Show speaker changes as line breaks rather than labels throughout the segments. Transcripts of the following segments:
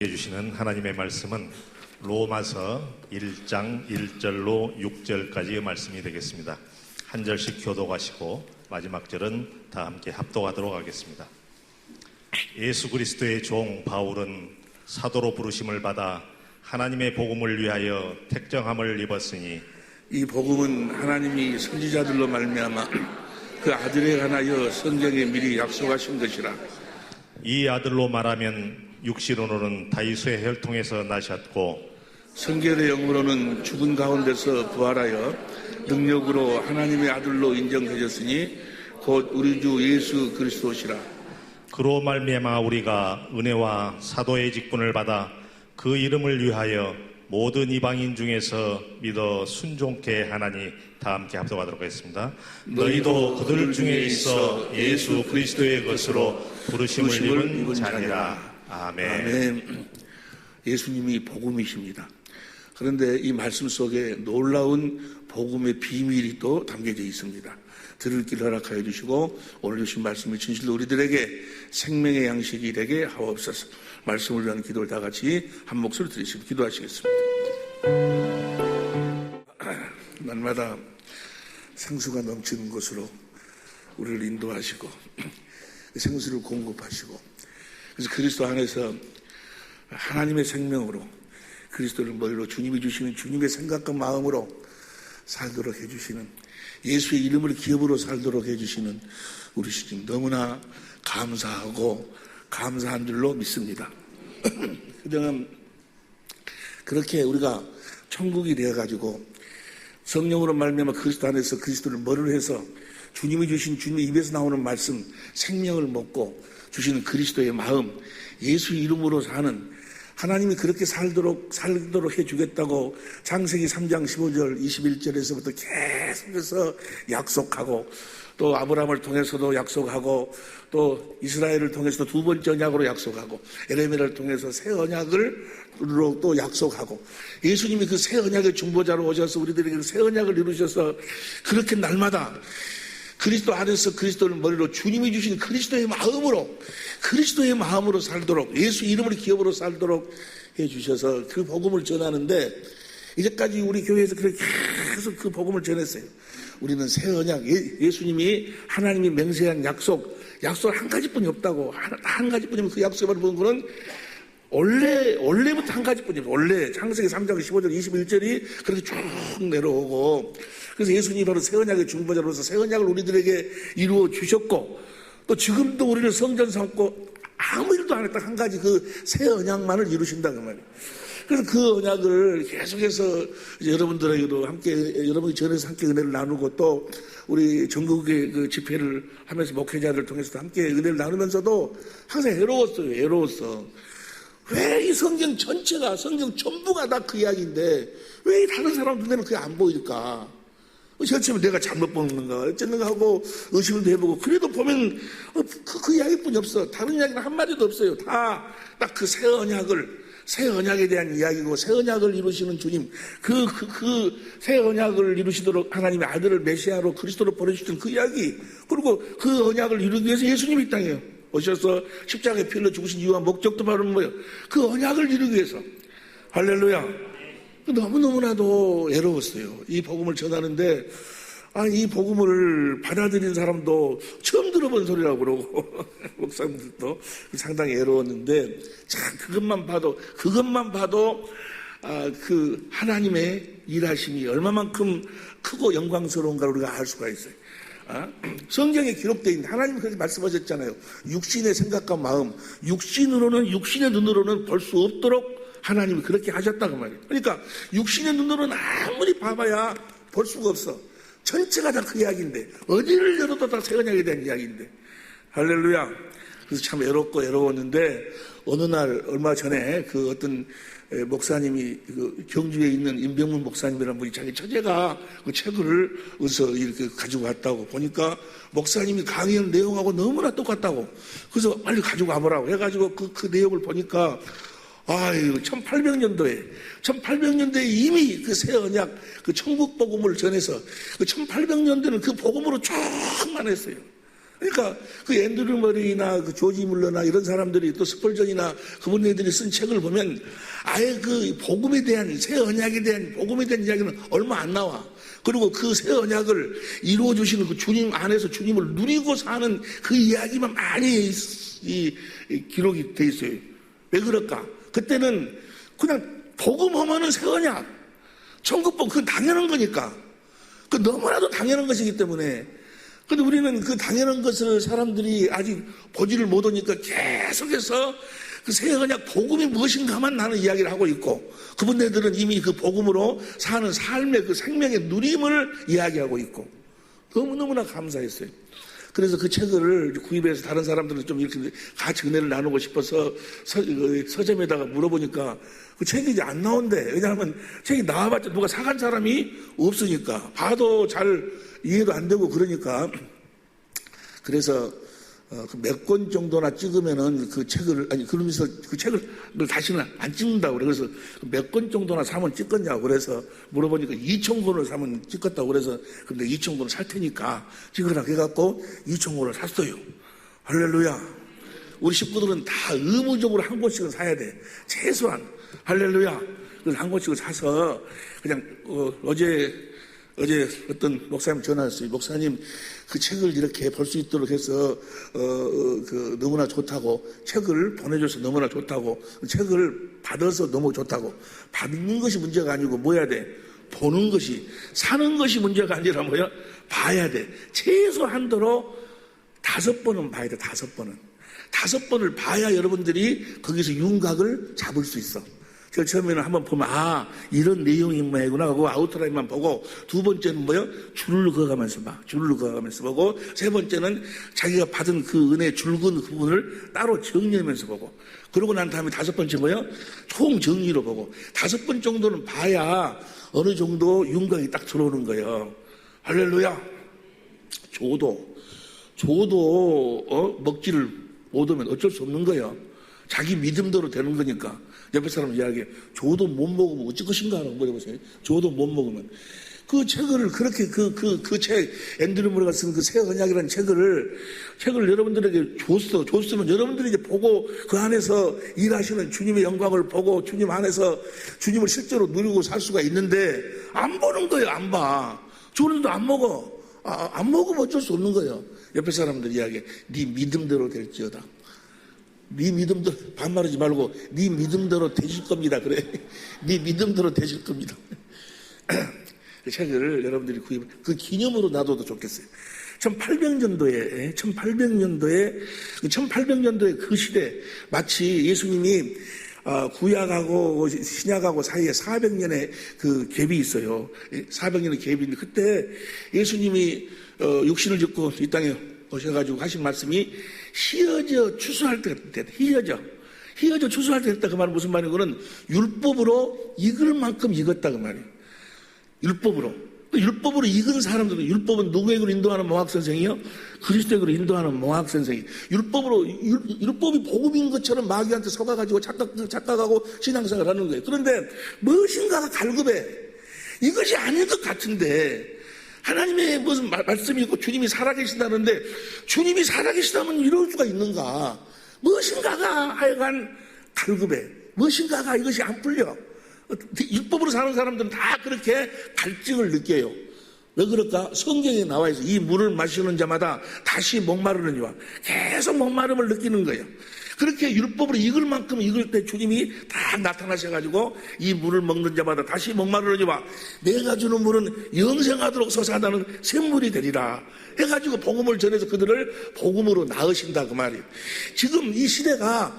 해주시는 하나님의 말씀은 로마서 1장 1절로 6절까지의 말씀이 되겠습니다. 한 절씩 교독하시고 마지막 절은 다 함께 합독하도록 하겠습니다. 예수 그리스도의 종 바울은 사도로 부르심을 받아 하나님의 복음을 위하여 택정함을 입었으니
이 복음은 하나님이 선지자들로 말미암아 그 아들에 관하여 성경에 미리 약속하신 것이라.
이 아들로 말하면 육신으로는 다윗의 혈통에서 나셨고
성결의 영으로는 죽은 가운데서 부활하여 능력으로 하나님의 아들로 인정되셨으니 곧 우리 주 예수 그리스도시라.
그로 말미암아 우리가 은혜와 사도의 직분을 받아 그 이름을 위하여 모든 이방인 중에서 믿어 순종케 하나니. 다 함께 합독하도록 하겠습니다. 너희도 그들 중에 있어 예수 그리스도의 것으로 부르심을 입은 자니라. 아멘.
아멘. 예수님이 복음이십니다. 그런데 이 말씀 속에 놀라운 복음의 비밀이 또 담겨져 있습니다. 들을 길 허락하여 주시고 오늘 주신 말씀이 진실로 우리들에게 생명의 양식이 되게 하옵소서. 말씀을 위한 기도를 다 같이 한 목소리 들으시고 기도하시겠습니다. 날마다 생수가 넘치는 곳으로 우리를 인도하시고 생수를 공급하시고, 그래서 그리스도 안에서 하나님의 생명으로 그리스도를 머리로 주님이 주시는 주님의 생각과 마음으로 살도록 해주시는, 예수의 이름을 기업으로 살도록 해주시는 우리 주님 너무나 감사하고 감사한 줄로 믿습니다. 그동안 그렇게 우리가 천국이 되어가지고 성령으로 말미암아 그리스도 안에서 그리스도를 머리로 해서 주님이 주신 주님의 입에서 나오는 말씀, 생명을 먹고 주시는 그리스도의 마음, 예수 이름으로 사는, 하나님이 그렇게 살도록 해주겠다고 창세기 3장 15절 21절에서부터 계속해서 약속하고, 또 아브라함을 통해서도 약속하고, 또 이스라엘을 통해서도 두 번째 언약으로 약속하고, 에레미야를 통해서 새 언약으로 또 약속하고, 예수님이 그 새 언약의 중보자로 오셔서 우리들에게 새 언약을 이루셔서 그렇게 날마다 그리스도 안에서 그리스도를 머리로 주님이 주신 그리스도의 마음으로 살도록, 예수 이름을 기업으로 살도록 해주셔서 그 복음을 전하는데, 이제까지 우리 교회에서 그렇게 계속 그 복음을 전했어요. 우리는 새 언약, 예수님이 하나님이 맹세한 약속 한 가지뿐이 없다고. 한 가지뿐이면 그 약속을 보는 거는 원래부터 한 가지뿐이에요. 원래 창세기 3장 15절 21절이 그렇게 쭉 내려오고, 그래서 예수님이 바로 새 언약의 중보자로서 새 언약을 우리들에게 이루어 주셨고, 또 지금도 우리를 성전 삼고 아무 일도 안 했다 한 가지 그 새 언약만을 이루신다 그 말이에요. 그래서 그 언약을 계속해서 이제 여러분들에게도 함께, 여러분이 전에서 함께 은혜를 나누고, 또 우리 전국의 그 집회를 하면서 목회자를 통해서도 함께 은혜를 나누면서도 항상 애로웠어. 왜 이 성경 전체가, 성경 전부가 다 그 이야기인데 왜 다른 사람 눈에는 그게 안 보일까? 저처럼 내가 잘못 보는 건가 어쨌는가 하고 의심도 해보고, 그래도 보면 그 이야기뿐이 없어. 다른 이야기는 한마디도 없어요. 다 딱 그 새 언약에 대한 이야기고, 새 언약을 이루시는 주님, 그 새 언약을 이루시도록 하나님의 아들을 메시아로 그리스도로 보내주신 그 이야기, 그리고 그 언약을 이루기 위해서 예수님이 이 땅에 오셔서 십자가에 피 흘려 죽으신 이유와 목적도 바로 뭐예요? 그 언약을 이루기 위해서. 할렐루야. 너무너무나도 애로웠어요. 이 복음을 전하는데, 이 복음을 받아들인 사람도 처음 들어본 소리라고 그러고, 목사님들도 상당히 애로웠는데, 참, 그것만 봐도, 그 하나님의 일하심이 얼마만큼 크고 영광스러운가를 우리가 알 수가 있어요. 성경에 기록되어 있는, 하나님이 그렇게 말씀하셨잖아요. 육신의 생각과 마음, 육신의 눈으로는 볼 수 없도록 하나님이 그렇게 하셨다고 말이에요. 그러니까 육신의 눈으로는 아무리 봐봐야 볼 수가 없어. 전체가 다 그 이야기인데, 어디를 열어도 다 새 언약에 대한 이야기인데. 할렐루야. 그래서 참 애로웠는데, 어느 날 얼마 전에 그 어떤 목사님이, 그 경주에 있는 임병문 목사님이라는 분이 자기 처제가 그 책을 어디서 이렇게 가지고 왔다고 보니까, 목사님이 강의한 내용하고 너무나 똑같다고. 그래서 빨리 가지고 와보라고 해가지고 그 내용을 보니까, 1800년도에 이미 그 새 언약, 그 천국 복음을 전해서 그 1800년대는 그 복음으로 쭉만 했어요. 그러니까 그 앤드류 머레이나 그 조지 물러나 이런 사람들이 또 스펄전이나 그분들이 쓴 책을 보면 아예 그 복음에 대한, 새 언약에 대한 복음에 대한 이야기는 얼마 안 나와. 그리고 그 새 언약을 이루어주시는 그 주님 안에서 주님을 누리고 사는 그 이야기만 많이 기록이 돼 있어요. 왜 그럴까? 그때는 그냥 복음하면은 새 언약, 천국복, 그건 당연한 거니까. 그 너무나도 당연한 것이기 때문에. 근데 우리는 그 당연한 것을 사람들이 아직 보지를 못하니까 계속해서 그 새 언약 복음이 무엇인가만 나는 이야기를 하고 있고, 그분들은 이미 그 복음으로 사는 삶의 그 생명의 누림을 이야기하고 있고, 너무너무나 감사했어요. 그래서 그 책을 구입해서 다른 사람들은 좀 이렇게 같이 은혜를 나누고 싶어서 서점에다가 물어보니까 그 책이 이제 안 나온대. 왜냐하면 책이 나와봤자 누가 사간 사람이 없으니까, 봐도 잘 이해도 안 되고 그러니까. 그래서 몇 권 정도나 찍으면은 그 책을, 아니, 그러면서 그 책을 다시는 안 찍는다고 그래. 그래서 몇 권 정도나 사면 찍겠냐고. 그래서 물어보니까 2,000권을 사면 찍겠다고. 그래서 근데 2,000권을 살 테니까 찍으라 해갖고 2,000권을 샀어요. 할렐루야. 우리 식구들은 다 의무적으로 한 권씩은 사야 돼. 최소한. 할렐루야. 그래서 한 권씩을 사서 그냥, 어제 어떤 목사님 전화했어요. 목사님, 그 책을 이렇게 볼 수 있도록 해서, 너무나 좋다고, 책을 보내줘서 너무나 좋다고, 책을 받아서 너무 좋다고. 받는 것이 문제가 아니고 뭐 해야 돼? 보는 것이, 사는 것이 문제가 아니라 뭐야? 봐야 돼. 최소한도로 5번은 봐야 돼, 5번은. 5번을 봐야 여러분들이 거기서 윤곽을 잡을 수 있어. 제가 처음에는 한번 보면, 이런 내용이 뭐구나 하고 아우트라인만 보고, 두 번째는 뭐요? 줄을 그어가면서 봐. 줄을 그어가면서 보고, 세 번째는 자기가 받은 그 은혜의 줄근 부분을 따로 정리하면서 보고, 그러고 난 다음에 5번째 뭐요? 총 정리로 보고, 5번 정도는 봐야 어느 정도 윤곽이 딱 들어오는 거예요. 할렐루야. 조도 먹지를 못하면 어쩔 수 없는 거예요. 자기 믿음대로 되는 거니까. 옆에 사람 이야기해. 조도 못 먹으면 어쩔 것인가 하고 물어보세요. 조도 못 먹으면. 그 책을 그렇게 그 책, 앤드류 머레이가 쓴 그 새 언약이라는 책을 여러분들에게 줬으면 여러분들이 이제 보고 그 안에서 일하시는 주님의 영광을 보고 주님 안에서 주님을 실제로 누리고 살 수가 있는데 안 보는 거예요. 안 봐. 조도 안 먹어. 안 먹으면 어쩔 수 없는 거예요. 옆에 사람들 이야기해. 네 믿음대로 될지어다. 네 믿음대로, 반말하지 말고 네 믿음대로 되실 겁니다. 그래. 네 믿음대로 되실 겁니다. 그 책을 여러분들이 그 기념으로 놔둬도 좋겠어요. 1800년도에 그 시대, 마치 예수님이 구약하고 신약하고 사이에 400년의 그 갭이 있어요. 400년의 갭이 있는데, 그때 예수님이 육신을 짓고 이 땅에 오셔가지고 하신 말씀이 희어져 추수할 때 됐다. 희어져 추수할 때 됐다. 그 말은 무슨 말이에요? 그거는 율법으로 익을 만큼 익었다. 그 말이에요. 율법으로 익은 사람들은, 율법은 누구에게로 인도하는 몽학선생이요? 그리스도에게로 인도하는 몽학선생이. 율법이 복음인 것처럼 마귀한테 속아가지고 착각하고 신앙생활을 하는 거예요. 그런데 무엇인가가 갈급해. 이것이 아닌 것 같은데, 하나님의 무슨 말씀이 있고 주님이 살아계신다는데, 주님이 살아계시다면 이럴 수가 있는가? 무엇인가가 하여간 갈급해. 무엇인가가 이것이 안 풀려. 율법으로 사는 사람들은 다 그렇게 갈증을 느껴요. 왜 그럴까? 성경에 나와 있어. 이 물을 마시는 자마다 다시 목마르느니와. 계속 목마름을 느끼는 거예요. 그렇게 율법으로 익을 만큼 익을 때 주님이 다 나타나셔가지고 이 물을 먹는 자마다 다시 목마르느니와 내가 주는 물은 영생하도록 솟아나는 샘물이 되리라 해가지고 복음을 전해서 그들을 복음으로 낳으신다 그 말이에요. 지금 이 시대가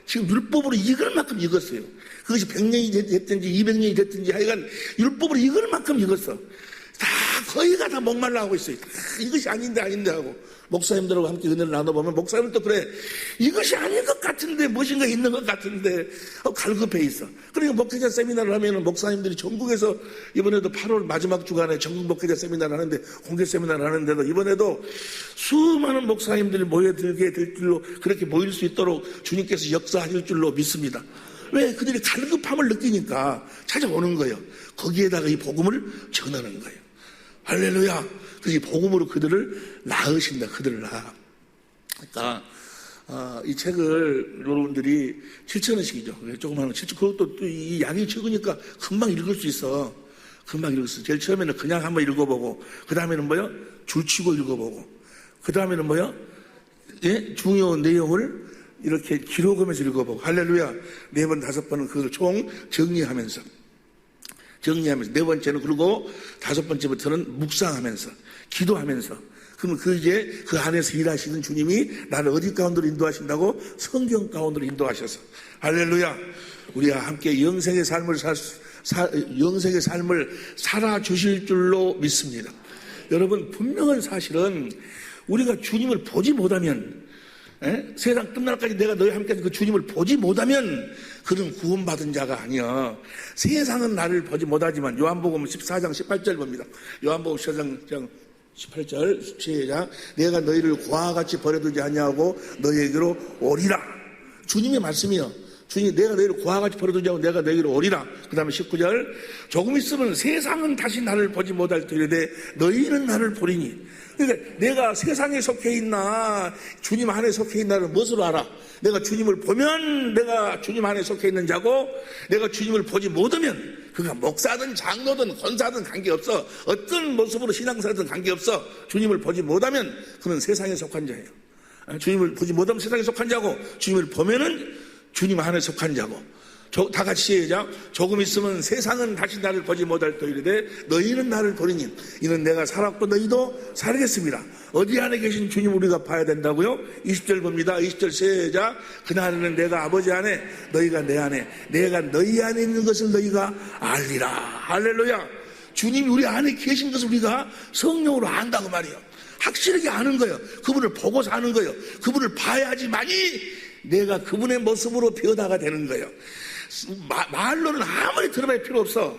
지금 율법으로 익을 만큼 익었어요. 그것이 100년이 됐든지 200년이 됐든지 하여간 율법으로 익을 만큼 익었어. 다 거의가 다 목말라 하고 있어요. 이것이 아닌데 하고 목사님들하고 함께 은혜를 나눠보면 목사님도 그래. 이것이 아닌 것 같은데 무엇인가 있는 것 같은데 갈급해 있어. 그러니까 목회자 세미나를 하면 목사님들이 전국에서 이번에도 8월 마지막 주간에 전국 목회자 세미나를 하는데 공개 세미나를 하는데도 이번에도 수많은 목사님들이 모여들게 될 줄로 그렇게 모일 수 있도록 주님께서 역사하실 줄로 믿습니다. 왜? 그들이 갈급함을 느끼니까 찾아오는 거예요. 거기에다가 이 복음을 전하는 거예요. 할렐루야. 그래서 이 복음으로 그들을 낳으신다. 그들을 낳아. 그러니까 이 책을 여러분들이 7,000원씩이죠. 조그마한 7,000원. 그것도 또 이 양이 적으니까 금방 읽을 수 있어. 금방 읽을 수 있어. 제일 처음에는 그냥 한번 읽어보고, 그 다음에는 뭐요? 줄치고 읽어보고, 그 다음에는 뭐요? 예? 중요한 내용을 이렇게 기록하면서 읽어보고, 할렐루야. 4번, 5번은 그걸 총 정리하면서. 네 번째는 그리고 5번째부터는 묵상하면서, 기도하면서. 그러면 이제 그 안에서 일하시는 주님이 나를 어디 가운데로 인도하신다고? 성경 가운데로 인도하셔서. 할렐루야. 우리가 함께 영생의 삶을 살아주실 줄로 믿습니다. 여러분, 분명한 사실은 우리가 주님을 보지 못하면, 세상 끝날까지 내가 너희 함께 그 주님을 보지 못하면 그는 구원받은 자가 아니야. 세상은 나를 보지 못하지만, 요한복음 14장 18절 봅니다. 요한복음 14장 18절 시작. 내가 너희를 고와 같이 버려두지 아니하고 너희에게로 오리라. 주님의 말씀이요. 주님, 내가 너희를 고와 같이 버려두지 않고 내가 너희에게로 오리라. 그 다음에 19절. 조금 있으면 세상은 다시 나를 보지 못할 터이되 너희는 나를 보리니. 그러니까 내가 세상에 속해 있나 주님 안에 속해 있나를 무엇으로 알아? 내가 주님을 보면 내가 주님 안에 속해 있는 자고, 내가 주님을 보지 못하면 그가 목사든 장로든 권사든 관계없어. 어떤 모습으로 신앙생활든 관계없어. 주님을 보지 못하면 그는 세상에 속한 자예요. 주님을 보지 못하면 세상에 속한 자고, 주님을 보면은 주님 안에 속한 자고. 다 같이 시작. 조금 있으면 세상은 다시 나를 보지 못할 터이르되 너희는 나를 보리니 이는 내가 살았고 너희도 살겠습니다. 어디 안에 계신 주님 우리가 봐야 된다고요? 20절 봅니다. 20절 시작. 그날에는 내가 아버지 안에 너희가 내 안에 내가 너희 안에 있는 것을 너희가 알리라. 할렐루야. 주님이 우리 안에 계신 것을 우리가 성령으로 안다고 말이에요. 확실하게 아는 거예요. 그분을 보고 사는 거예요. 그분을 봐야지만이 내가 그분의 모습으로 변화가 되는 거예요. 말로는 아무리 들어봐야 필요 없어.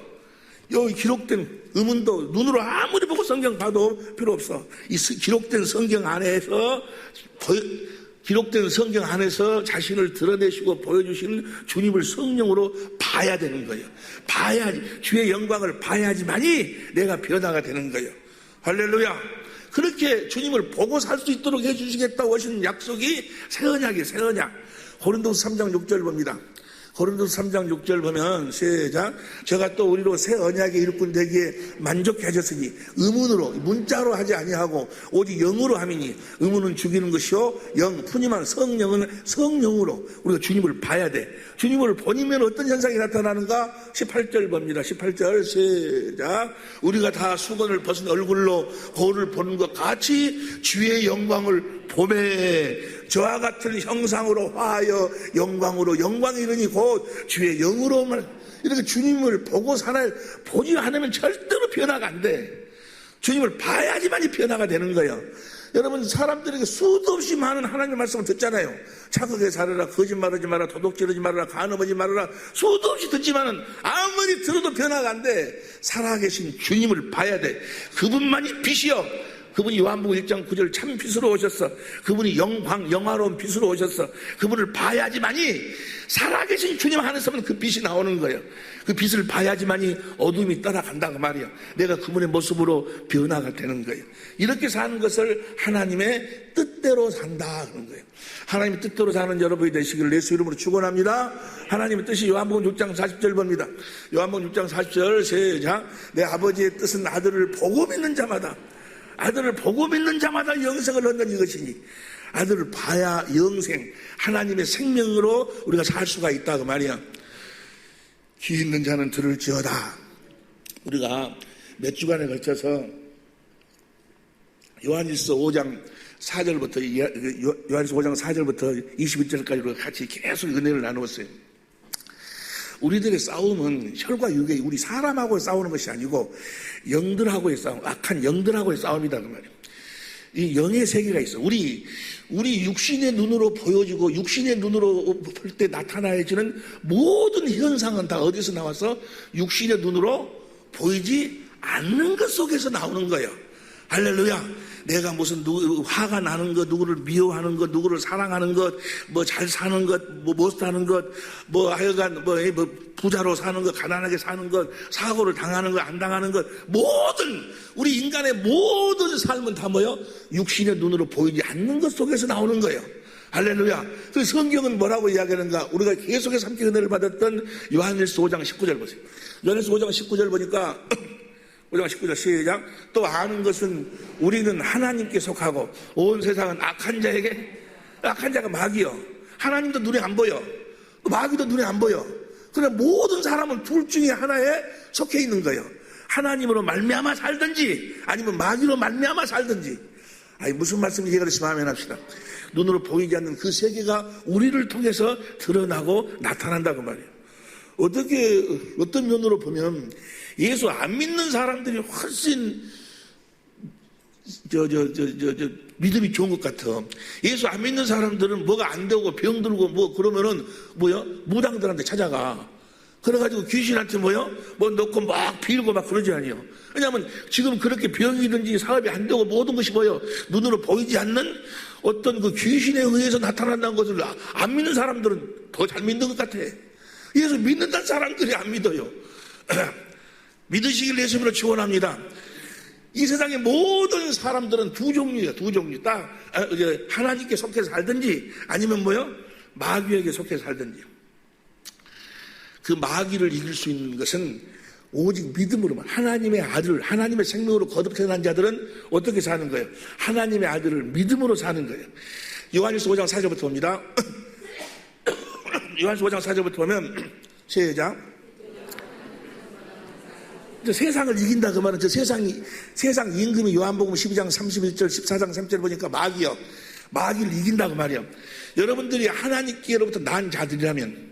여기 기록된 의문도 눈으로 아무리 보고 성경 봐도 필요 없어. 이 기록된 성경 안에서 자신을 드러내시고 보여주시는 주님을 성령으로 봐야 되는 거예요. 봐야지, 주의 영광을 봐야지만이 내가 변화가 되는 거예요. 할렐루야. 그렇게 주님을 보고 살 수 있도록 해주시겠다고 하시는 약속이 새 언약이에요. 새 언약. 고린도서 3장 6절 봅니다. 고린도서 3장 6절 보면 시작. 제가 또 우리로 새 언약의 일꾼 되기에 만족해 하셨으니 의문으로 문자로 하지 아니하고 오직 영으로 함이니 의문은 죽이는 것이요 영 푸니만 성령은 성령으로 우리가 주님을 봐야 돼. 주님을 보니면 어떤 현상이 나타나는가? 18절 봅니다. 18절 시작. 우리가 다 수건을 벗은 얼굴로 거울을 보는 것 같이 주의 영광을 보매 저와 같은 형상으로 화하여 영광으로 영광이 이르니 곧 주의 영으로만 이렇게 주님을 보고 살아야. 보지 않으면 절대로 변화가 안 돼. 주님을 봐야지만이 변화가 되는 거예요. 여러분, 사람들에게 수도 없이 많은 하나님의 말씀을 듣잖아요. 착하게 살아라, 거짓말하지 마라, 도둑질하지 말아라, 간음하지 말아라. 수도 없이 듣지만은 아무리 들어도 변화가 안 돼. 살아계신 주님을 봐야 돼. 그분만이 빛이요. 그분이 요한복음 1장 9절 참 빛으로 오셨어. 그분이 영화로운 빛으로 오셨어. 그분을 봐야지만이 살아계신 주님 안에서만 그 빛이 나오는 거예요. 그 빛을 봐야지만이 어둠이 떠나간다고 말이에요. 내가 그분의 모습으로 변화가 되는 거예요. 이렇게 사는 것을 하나님의 뜻대로 산다 그런 거예요. 하나님의 뜻대로 사는 여러분이 되시기를 예수 이름으로 축원합니다. 하나님의 뜻이 요한복음 6장 40절 봅니다. 요한복음 6장 40절 시작. 내 아버지의 뜻은 아들을 보고 믿는 자마다 영생을 얻는 이것이니 아들을 봐야 영생, 하나님의 생명으로 우리가 살 수가 있다고 말이야. 귀 있는 자는 들을지어다. 우리가 몇 주간에 걸쳐서 요한일서 5장 4절부터 21절까지 우리가 같이 계속 은혜를 나누었어요. 우리들의 싸움은 혈과 육의 우리 사람하고 싸우는 것이 아니고 영들하고의 싸움, 악한 영들하고의 싸움이다 그 말이에요. 이 영의 세계가 있어. 우리 육신의 눈으로 보여지고 육신의 눈으로 볼 때 나타나지는 모든 현상은 다 어디서 나와서 육신의 눈으로 보이지 않는 것 속에서 나오는 거예요. 할렐루야. 내가 무슨 화가 나는 것, 누구를 미워하는 것, 누구를 사랑하는 것, 뭐 잘 사는 것, 뭐 못 사는 것, 뭐 하여간 뭐 부자로 사는 것, 가난하게 사는 것, 사고를 당하는 것, 안 당하는 것, 모든 우리 인간의 모든 삶은 다 뭐요? 육신의 눈으로 보이지 않는 것 속에서 나오는 거예요. 할렐루야. 그 성경은 뭐라고 이야기하는가? 우리가 계속해서 함께 은혜를 받았던 요한일서 5장 19절 보세요. 요한일서 5장 19절 보니까 5장 19절 시작. 또 아는 것은 우리는 하나님께 속하고 온 세상은 악한 자가 마귀요. 하나님도 눈에 안 보여. 마귀도 눈에 안 보여. 그러나 모든 사람은 둘 중에 하나에 속해 있는 거예요. 하나님으로 말미암아 살든지 아니면 마귀로 말미암아 살든지. 아니 무슨 말씀인지 이해가 되시면 아멘 합시다. 눈으로 보이지 않는 그 세계가 우리를 통해서 드러나고 나타난다고 말이에요. 어떤 면으로 보면 예수 안 믿는 사람들이 훨씬 믿음이 좋은 것 같아. 예수 안 믿는 사람들은 뭐가 안 되고 병 들고 뭐 그러면은 무당들한테 찾아가. 그래가지고 귀신한테 뭐 넣고 막 빌고 막 그러지 아니요. 왜냐하면 지금 그렇게 병이든지 사업이 안 되고 모든 것이 눈으로 보이지 않는 어떤 그 귀신에 의해서 나타난다는 것을 안 믿는 사람들은 더 잘 믿는 것 같아. 예수 믿는다는 사람들이 안 믿어요. 믿으시길 예수님으로 축원합니다. 이 세상의 모든 사람들은 두 종류예요. 두 종류. 딱 하나님께 속해서 살든지 아니면 마귀에게 속해서 살든지. 그 마귀를 이길 수 있는 것은 오직 믿음으로만. 하나님의 아들, 하나님의 생명으로 거듭 태어난 자들은 어떻게 사는 거예요? 하나님의 아들을 믿음으로 사는 거예요. 요한일서 5장 4절부터 봅니다. 요한일서 5장 4절부터 보면 시작. 세상을 이긴다 그 말은 세상 임금이 요한복음 12장 31절 14장 3절 보니까 마귀요. 마귀를 이긴다 그 말이요. 여러분들이 하나님께로부터 난 자들이라면,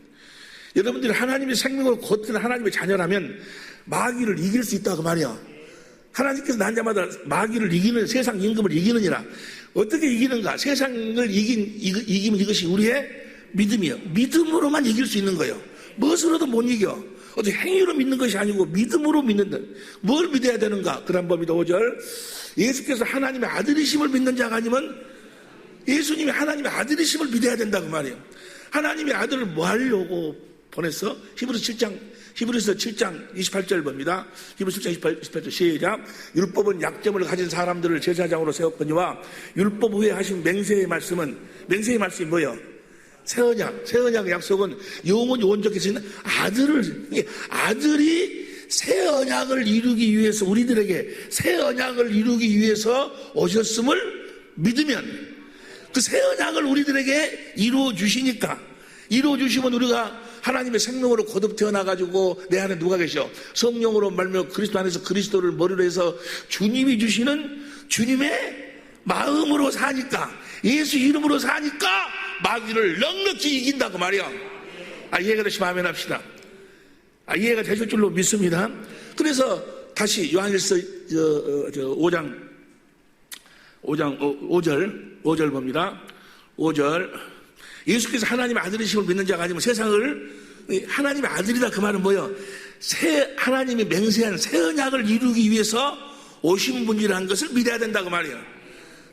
여러분들이 하나님의 생명으로 걷는 하나님의 자녀라면 마귀를 이길 수 있다 그 말이요. 하나님께서 난 자마다 마귀를 이기는, 세상 임금을 이기느니라. 어떻게 이기는가? 세상을 이기면 이것이 우리의 믿음이요. 믿음으로만 이길 수 있는 거예요. 무엇으로도 못 이겨. 어떻게 행위로 믿는 것이 아니고 믿음으로 믿는다. 뭘 믿어야 되는가? 그다음 봅니다. 5절. 예수께서 하나님의 아들이심을 믿는 자가 아니면 예수님이 하나님의 아들이심을 믿어야 된다 그 말이에요. 하나님의 아들을 뭐 하려고 보냈어? 히브리서 7장 28절 봅니다. 히브리서 7장 28절 시작. 율법은 약점을 가진 사람들을 제사장으로 세웠거니와 율법 후에 하신 맹세의 말씀이 뭐예요? 새 언약의 약속은 영원히 온전케 있는 아들이 새 언약을 이루기 위해서, 우리들에게 새 언약을 이루기 위해서 오셨음을 믿으면 그 새 언약을 우리들에게 이루어 주시니까, 이루어 주시면 우리가 하나님의 생명으로 거듭 태어나가지고 내 안에 누가 계셔? 성령으로 말며 그리스도 안에서 그리스도를 머리로 해서 주님이 주시는 주님의 마음으로 사니까, 예수 이름으로 사니까 마귀를 넉넉히 이긴다고 말이야. 이해가 되시면 아멘 합시다. 이해가 되실 줄로 믿습니다. 그래서 다시 요한일서 5절 봅니다. 5절. 예수께서 하나님의 아들이심을 믿는 자가 아니면 세상을 하나님의 아들이다 그 말은 뭐예요? 하나님이 맹세한 새 언약을 이루기 위해서 오신 분이라는 것을 믿어야 된다고 말이에요.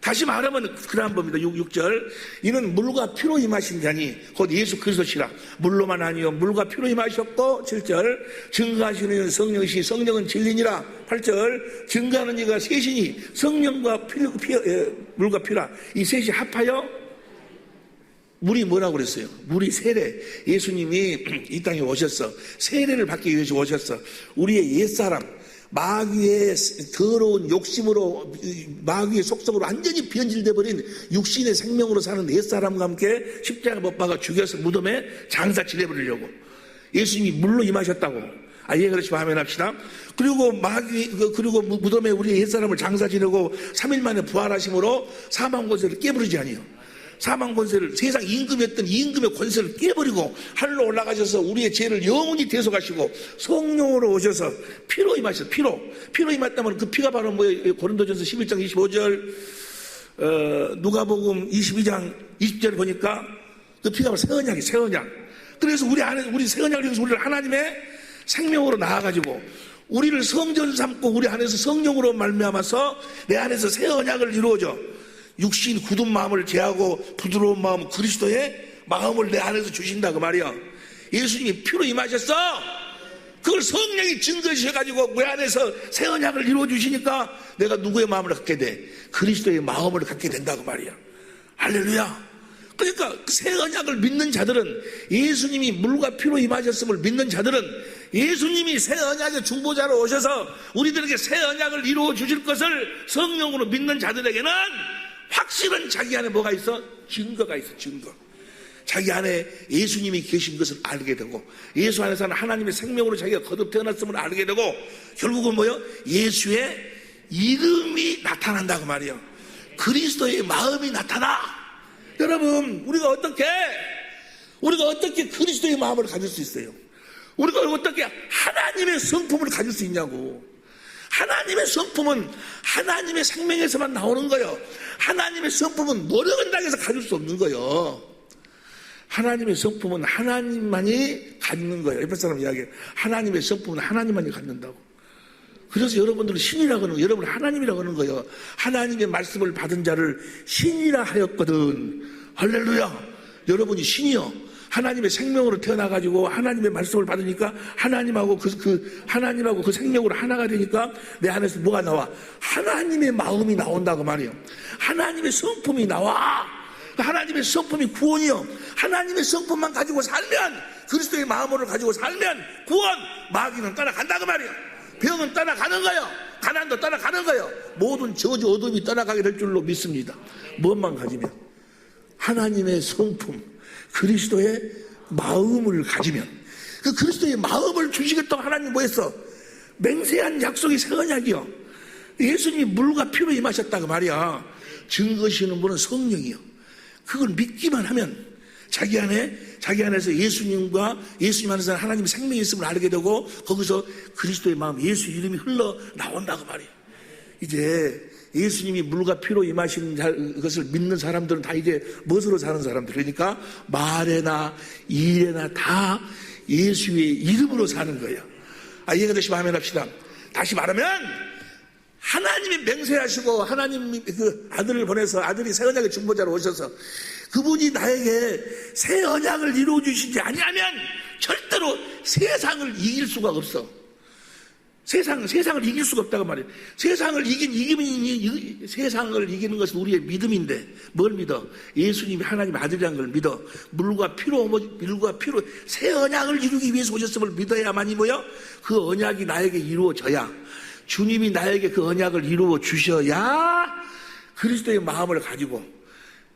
다시 말하면 그다음 봅니다. 6절. 이는 물과 피로 임하신 자니 곧 예수 그리스도시라. 물로만 아니요 물과 피로 임하셨고. 7절. 증거하시는 성령이시 성령은 진리니라. 8절. 증거하는 이가 셋이니 성령과 물과 피라. 이 셋이 합하여 물이 뭐라고 그랬어요? 물이 세례. 예수님이 이 땅에 오셨어. 세례를 받기 위해서 오셨어. 우리의 옛사람, 마귀의 더러운 욕심으로, 마귀의 속성으로 완전히 변질돼 버린 육신의 생명으로 사는 옛사람과 함께 십자가 못 박아 죽여서 무덤에 장사 지내버리려고 예수님이 물로 임하셨다고. 이해가 그렇지만 아멘 합시다. 그리고 그리고 무덤에 우리의 옛사람을 장사 지내고 3일 만에 부활하심으로 사망 권세를 깨버리지 아니에요. 사망 권세를, 세상 임금이었던 임금의 권세를 깨버리고 하늘로 올라가셔서 우리의 죄를 영원히 대속하시고 성령으로 오셔서 피로 임하셨어. 피로 임했다면 그 피가 바로 뭐예요? 고린도전서 11장 25절, 누가복음 22장 20절 보니까 그 피가 바로 새 언약. 그래서 우리 새 언약을 위해서 우리를 하나님의 생명으로 나아가지고 우리를 성전 삼고 우리 안에서 성령으로 말미암아서 내 안에서 새 언약을 이루어줘. 육신 굳은 마음을 제하고 부드러운 마음 그리스도의 마음을 내 안에서 주신다 그 말이야. 예수님이 피로 임하셨어. 그걸 성령이 증거하셔가지고 내 안에서 새 언약을 이루어주시니까 내가 누구의 마음을 갖게 돼? 그리스도의 마음을 갖게 된다고 말이야. 할렐루야. 그러니까 새 언약을 믿는 자들은, 예수님이 물과 피로 임하셨음을 믿는 자들은 예수님이 새 언약의 중보자로 오셔서 우리들에게 새 언약을 이루어 주실 것을 성령으로 믿는 자들에게는 확실한 자기 안에 뭐가 있어? 증거가 있어. 증거. 자기 안에 예수님이 계신 것을 알게 되고, 예수 안에서는 하나님의 생명으로 자기가 거듭 태어났음을 알게 되고, 결국은 뭐요? 예수의 이름이 나타난다고 말이에요. 그리스도의 마음이 나타나. 여러분, 우리가 어떻게 그리스도의 마음을 가질 수 있어요? 우리가 어떻게 하나님의 성품을 가질 수 있냐고. 하나님의 성품은 하나님의 생명에서만 나오는 거예요. 하나님의 성품은 노력을 당해서 가질 수 없는 거예요. 하나님의 성품은 하나님만이 갖는 거예요. 옆에 사람 이야기해요. 하나님의 성품은 하나님만이 갖는다고. 그래서 여러분들은 신이라고 하는 거예요. 여러분 하나님이라고 하는 거예요. 하나님의 말씀을 받은 자를 신이라 하였거든. 할렐루야. 여러분이 신이요. 하나님의 생명으로 태어나가지고 하나님의 말씀을 받으니까 하나님하고 하나님하고 그 생명으로 하나가 되니까 내 안에서 뭐가 나와? 하나님의 마음이 나온다고 말이에요. 하나님의 성품이 나와. 하나님의 성품이 구원이요. 하나님의 성품만 가지고 살면, 그리스도의 마음으로 가지고 살면 구원, 마귀는 따라간다고 말이에요. 병은 따라가는 거예요. 가난도 따라가는 거예요. 모든 저주 어둠이 따라가게 될 줄로 믿습니다. 무엇만 가지면? 하나님의 성품, 그리스도의 마음을 가지면. 그 그리스도의 마음을 주시겠다고 하나님 뭐 했어? 맹세한 약속이 새 언약이요. 예수님이 물과 피로 임하셨다고 말이야. 증거시는 분은 성령이요. 그걸 믿기만 하면 자기 안에서 예수님과 예수님 안에서 하나님의 생명이 있음을 알게 되고, 거기서 그리스도의 마음, 예수 이름이 흘러 나온다고 말이에요. 이제 예수님이 물과 피로 임하신 것을 믿는 사람들은 다 이제 무엇으로 사는 사람들? 그러니까 말에나 일에나 다 예수의 이름으로 사는 거예요. 이해가 되시면 아멘 합시다. 다시 말하면 하나님이 맹세하시고 하나님이 그 아들을 보내서 아들이 새 언약의 중보자로 오셔서 그분이 나에게 새 언약을 이루어주시지 아니하면 절대로 세상을 이길 수가 없어. 세상을 이길 수가 없다고 말이에요. 세상을 이기는 것은 우리의 믿음인데 뭘 믿어? 예수님이 하나님 아들이라는 걸 믿어. 물과 피로 새 언약을 이루기 위해서 오셨음을 믿어야만이 뭐요? 그 언약이 나에게 이루어져야, 주님이 나에게 그 언약을 이루어 주셔야 그리스도의 마음을 가지고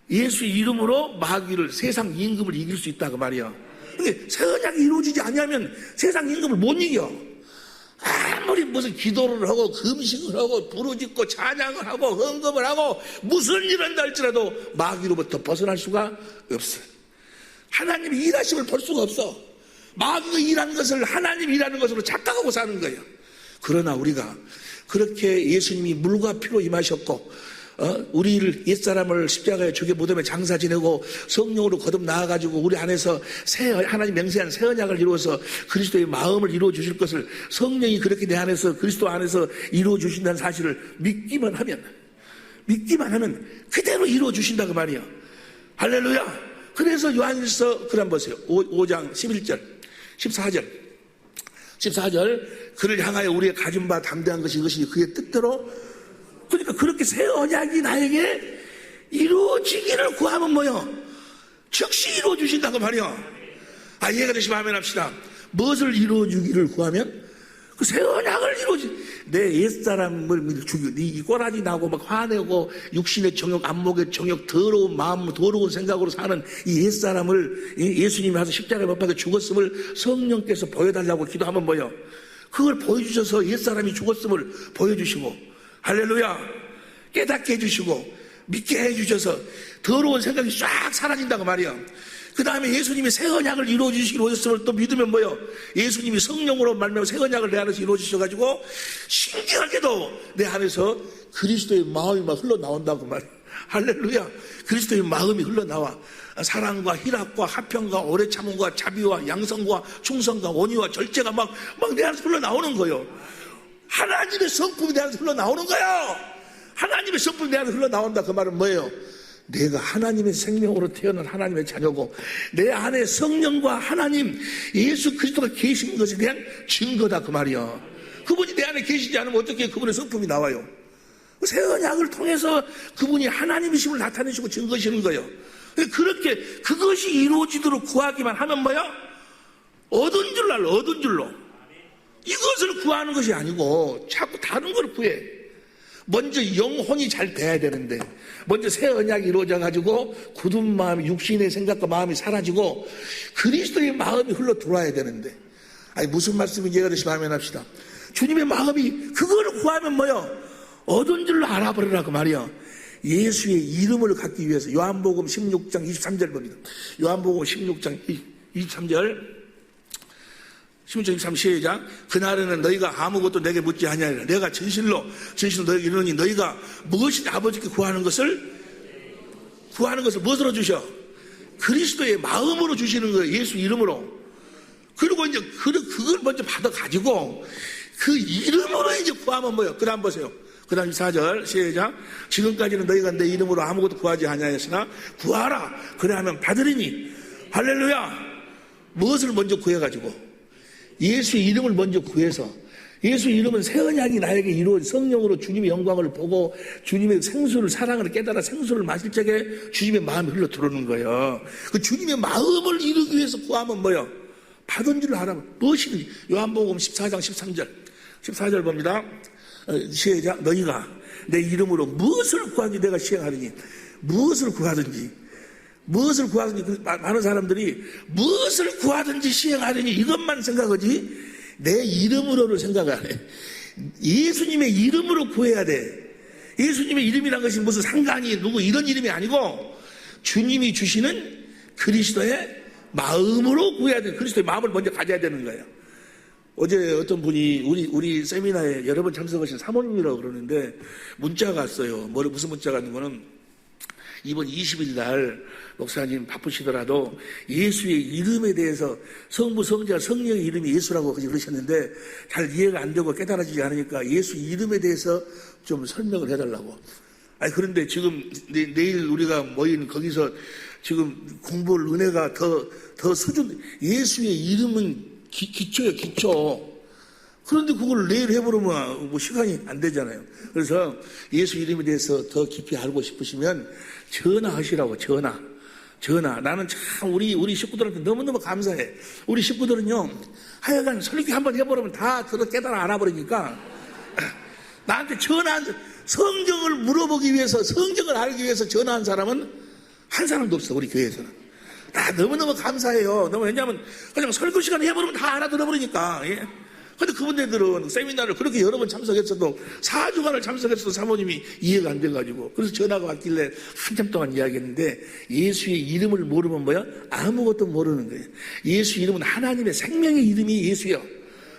예수 이름으로 마귀를, 세상 임금을 이길 수 있다고 말이야. 근데 새 언약이 이루어지지 않으면 세상 임금을 못 이겨. 아무리 무슨 기도를 하고 금식을 하고 부르짖고 찬양을 하고 헌금을 하고 무슨 일을 한다 할지라도 마귀로부터 벗어날 수가 없어. 하나님이 일하심을 볼 수가 없어. 마귀가 일하는 것을 하나님이 일하는 것으로 착각하고 사는 거예요. 그러나 우리가 그렇게 예수님이 물과 피로 임하셨고, 우리를 옛사람을 십자가에 죽여 무덤에 장사 지내고 성령으로 거듭 나와가지고 우리 안에서 하나님 맹세한 새 언약을 이루어서 그리스도의 마음을 이루어 주실 것을, 성령이 그렇게 내 안에서 그리스도 안에서 이루어 주신다는 사실을 믿기만 하면 그대로 이루어 주신다고 말이야. 할렐루야. 그래서 요한일서 글 한번 보세요. 5장 11절 14절 그를 향하여 우리의 가진 바 담대한 것이 이것이 그의 뜻대로, 그러니까 그렇게 새 언약이 나에게 이루어지기를 구하면 뭐요? 즉시 이루어주신다고 말이요. 이해가 되시면 아멘 합시다. 무엇을 이루어주기를 구하면? 그 새 언약을 내 옛사람을 죽이고, 이 꼬라지 나고 막 화내고 육신의 정욕, 안목의 정욕, 더러운 마음, 더러운 생각으로 사는 이 옛사람을 예수님이 와서 십자가에 못 박혀 죽었음을 성령께서 보여달라고 기도하면 뭐요? 그걸 보여주셔서 옛사람이 죽었음을 보여주시고, 할렐루야, 깨닫게 해주시고 믿게 해주셔서 더러운 생각이 싹 사라진다고 말이야. 그 다음에 예수님이 새 언약을 이루어주시기로 오셨음을 또 믿으면 뭐요? 예수님이 성령으로 말미암아 새 언약을 내 안에서 이루어주셔가지고 신기하게도 내 안에서 그리스도의 마음이 막 흘러나온다고 말이야. 할렐루야. 그리스도의 마음이 흘러나와. 사랑과 희락과 화평과 오래 참음과 자비와 양성과 충성과 원의와 절제가 막 내 안에서 흘러나오는 거예요. 하나님의 성품이 내 안에서 흘러나오는 거예요. 하나님의 성품이 내 안에서 흘러나온다. 그 말은 뭐예요? 내가 하나님의 생명으로 태어난 하나님의 자녀고 내 안에 성령과 하나님 예수 그리스도가 계신 것에 대한 증거다 그 말이야. 그분이 내 안에 계시지 않으면 어떻게 그분의 성품이 나와요? 새 언약을 통해서 그분이 하나님이심을 나타내시고 증거하시는 거예요. 그렇게 그것이 이루어지도록 구하기만 하면 뭐야? 얻은 줄로 알아. 얻은 줄로. 이것을 구하는 것이 아니고 자꾸 다른 걸 구해. 먼저 영혼이 잘 돼야 되는데 먼저 새 언약이 이루어져 가지고 굳은 마음이 육신의 생각과 마음이 사라지고 그리스도의 마음이 흘러 들어와야 되는데 아니 무슨 말씀인지 이해가 되시면 아멘 합시다. 주님의 마음이 그거를 구하면 뭐요? 얻은 줄로 알아버리라고 말이야. 예수의 이름을 갖기 위해서 요한복음 16장 23절 봅니다. 요한복음 16장 23절 16장 23 시작. 그날에는 너희가 아무것도 내게 묻지 아니하리라. 내가 진실로 너희에게 이르노니 너희가 무엇이든지 아버지께 구하는 것을 무엇으로 주셔? 그리스도의 마음으로 주시는 거예요. 예수 이름으로. 그리고 이제 그걸 먼저 받아가지고 그 이름으로 이제 구하면 뭐예요? 그 다음 보세요. 그 다음 4절 시작. 지금까지는 너희가 내 이름으로 아무것도 구하지 아니하였으나 구하라. 그래야만 받으리니. 할렐루야. 무엇을 먼저 구해가지고 예수의 이름을 먼저 구해서 예수 이름은 새 언약이 나에게 이루어진 성령으로 주님의 영광을 보고 주님의 생수를 사랑을 깨달아 생수를 마실 적에 주님의 마음이 흘러 들어오는 거예요. 그 주님의 마음을 이루기 위해서 구하면 뭐예요? 받은 줄 알아. 무엇이든지. 요한복음 14장 14절 봅니다. 시작. 너희가 내 이름으로 무엇을 구하든지 내가 시행하리니. 무엇을 구하든지 많은 사람들이 무엇을 구하든지 시행하리니 이것만 생각하지 내 이름으로를 생각 안 해. 예수님의 이름으로 구해야 돼. 예수님의 이름이란 것이 무슨 상관이 누구 이런 이름이 아니고 주님이 주시는 그리스도의 마음으로 구해야 돼. 그리스도의 마음을 먼저 가져야 되는 거예요. 어제 어떤 분이 우리 세미나에 여러 번 참석하신 사모님이라고 그러는데 문자가 왔어요. 무슨 문자가 왔는 거는 이번 20일 날 목사님 바쁘시더라도 예수의 이름에 대해서 성부, 성자, 성령의 이름이 예수라고 그러셨는데 잘 이해가 안 되고 깨달아지지 않으니까 예수 이름에 대해서 좀 설명을 해달라고. 아니 그런데 지금 내일 우리가 모인 거기서 지금 공부할 은혜가 더 수준. 예수의 이름은 기초예요, 기초. 그런데 그걸 내일 해보려면 뭐 시간이 안 되잖아요. 그래서 예수 이름에 대해서 더 깊이 알고 싶으시면 전화하시라고. 전화. 나는 참 우리 식구들한테 너무너무 감사해. 우리 식구들은요 하여간 설교 한번 해보려면 다 깨달아 알아버리니까 나한테 성경을 물어보기 위해서, 성경을 알기 위해서 전화한 사람은 한 사람도 없어, 우리 교회에서는. 나 너무너무 감사해요. 왜냐하면 그냥 설교 시간 해버리면 다 알아들어버리니까. 예. 근데 그분들은 세미나를 그렇게 여러 번 참석했어도 4주간을 참석했어도 사모님이 이해가 안 돼가지고 그래서 전화가 왔길래 한참 동안 이야기했는데 예수의 이름을 모르면 뭐야? 아무것도 모르는 거예요. 예수 이름은 하나님의 생명의 이름이 예수예요.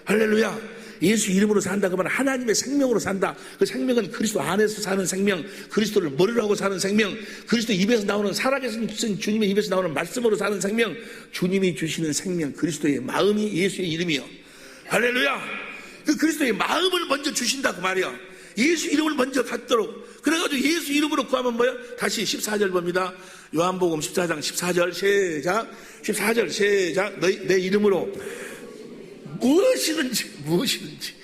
할렐루야. 예수 이름으로 산다 그러면 하나님의 생명으로 산다. 그 생명은 그리스도 안에서 사는 생명, 그리스도를 머리로 하고 사는 생명, 그리스도 입에서 나오는 살아계신 주님의 입에서 나오는 말씀으로 사는 생명, 주님이 주시는 생명, 그리스도의 마음이 예수의 이름이요. 할렐루야. 그 그리스도의 마음을 먼저 주신다 그 말이야. 예수 이름을 먼저 갖도록. 그래가지고 예수 이름으로 구하면 뭐야? 다시 14절 봅니다. 요한복음 14장 14절 시작. 14절 시작. 내 이름으로 무엇이든지